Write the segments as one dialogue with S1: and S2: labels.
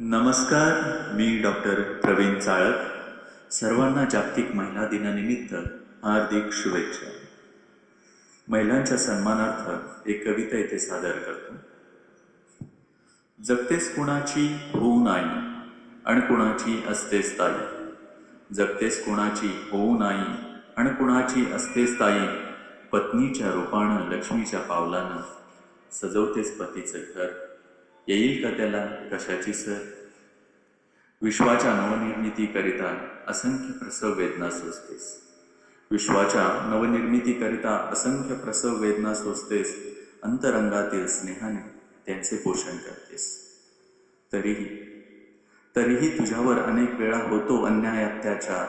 S1: नमस्कार, मी डॉक्टर प्रवीण चाळक. सर्वांना जागतिक महिला दिनानिमित्त हार्दिक शुभेच्छा. महिलांच्या सन्मानार्थ एक कविता येथे सादर करतो. जगतेस कुणाची होऊ नाही आणि कुणाची असतेस ताई. जगतेस कुणाची होऊ नाही आणि कुणाची असतेस ताई. पत्नीच्या रूपानं लक्ष्मीच्या पावलानं सजवतेस पतीचं घर. येईल का त्याला कशाची सर. विश्वाच्या नवनिर्मितीकरिता असंख्य प्रसव वेदना सोसतेस. विश्वाच्या नवनिर्मितीकरिता असंख्य प्रसव वेदना सोसतेस. अंतरंगातील स्नेहाने त्यांचे पोषण करतेस. तरीही तुझ्यावर अनेक वेळा होतो अन्याय अत्याचार.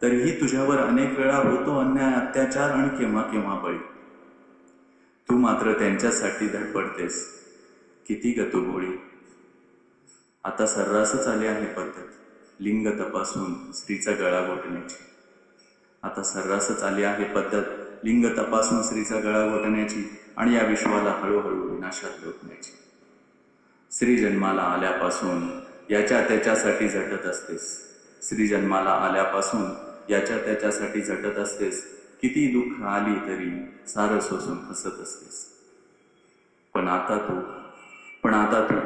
S1: तरीही तुझ्यावर अनेक वेळा होतो अन्याय अत्याचार आणि केव्हा केव्हा बळी. तू मात्र त्यांच्यासाठी धडपडतेस. किती ग तू भोळी. आता सर्रासच आली आहे पद्धत लिंग तपासून स्त्रीचा गळा घोटण्याची. आता सर्रासच आली आहे पद्धत लिंग तपासून स्त्रीचा गळा घोटण्याची आणि या विश्वाला हळूहळू विनाशात लोटण्याची. स्त्री जन्माला आल्यापासून याच्या त्याच्यासाठी झटत असतेस. स्त्री जन्माला आल्यापासून याच्या त्याच्यासाठी झटत असतेस. किती दुःख आली तरी सारं सोसून हसत असतेस. पण आता तू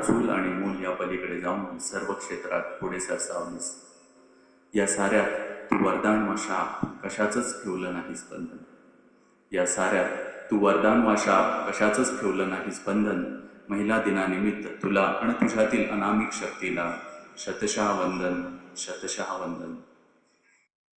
S1: चूल आणि मूल या पलीकडे जाऊन सर्व क्षेत्रात पुढे सरसावलीस. या साऱ्यात तू वरदान वा शाप कशाचंच ठेवलं नाहीस बंधन. या साऱ्यात तू वरदान वा शाप कशाचंच ठेवलं नाहीस बंधन. महिला दिनानिमित्त तुला आणि तुझ्यातील अनामिक शक्तीला शतशः वंदन, शतशः वंदन.